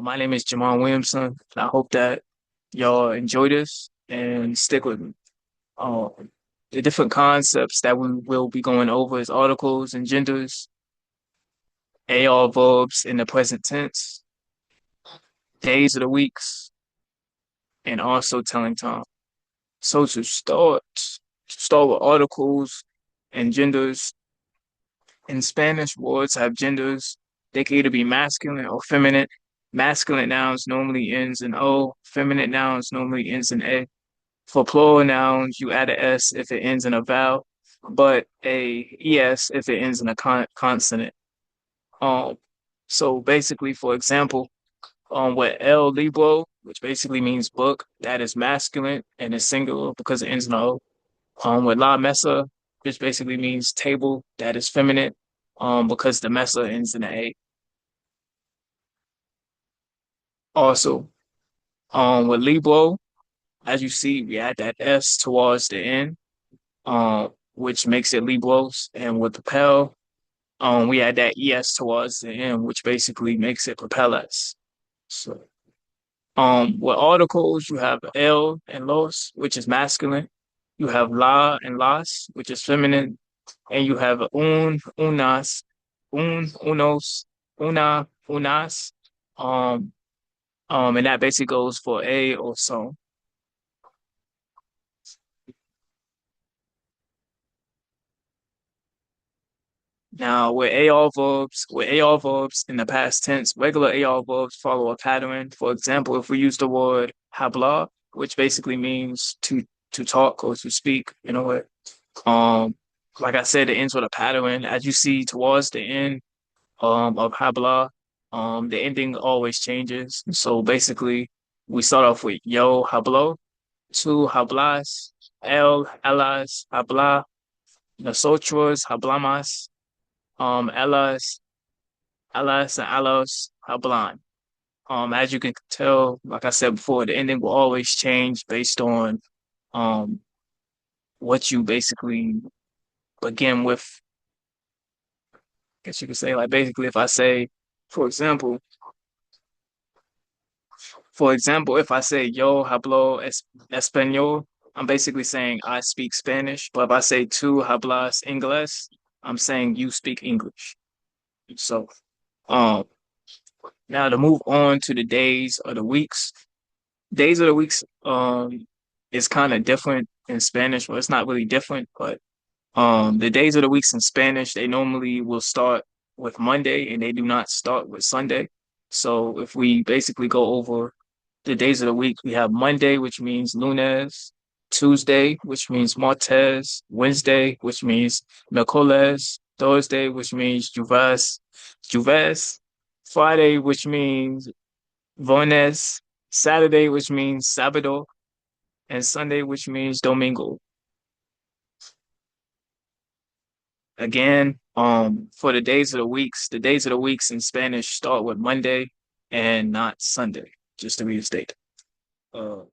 My name is Jamon Williamson, and I hope that y'all enjoy this and stick with me. Um, the different concepts that we will be going over is articles and genders, AR verbs in the present tense, days of the weeks, and also telling time. So to start with articles and genders. In Spanish, words have genders. They can either be masculine or feminine. Masculine nouns normally ends in O. Feminine nouns normally ends in A. For plural nouns, you add a S if it ends in a vowel, but a ES if it ends in a consonant. Um, so basically, for example, with El Libro, which basically means book, that is masculine and is singular because it ends in a O. With La Mesa, which basically means table, that is feminine, because the Mesa ends in a A. Also, with Libro, as you see, we add that S towards the end, which makes it Libros, and with Propel, we add that ES towards the end, which basically makes it Propellers. So, with articles, you have El and Los, which is masculine. You have La and Las, which is feminine, and you have unas, unos, unas, um, and that basically goes for a or so. Now, with AR verbs in the past tense, regular AR verbs follow a pattern. For example, if we use the word habla, which basically means to talk or to speak, um, like I said, it ends with a pattern. As you see towards the end of habla, the ending always changes. So basically, we start off with yo hablo, two hablas, el elas habla, nosotros hablamos, elas and alos hablan. As you can tell, like I said before, the ending will always change based on um what you basically begin with. I guess you could say, like, basically, if I say, for example, if I say yo hablo español, I'm basically saying I speak Spanish. But if I say tú hablas inglés, I'm saying you speak English. So, um, now to move on to the days of the weeks. Days of the weeks, is kind of different in Spanish. Well, it's not really different, but the days of the weeks in Spanish, they normally will start with Monday and they do not start with Sunday. So if we basically go over the days of the week, we have Monday, which means lunes, Tuesday, which means martes, Wednesday, which means miércoles, Thursday, which means jueves, Friday, which means viernes, Saturday, which means sábado, and Sunday, which means domingo. Again, for the days of the weeks in Spanish start with Monday and not Sunday, just to restate. Uh,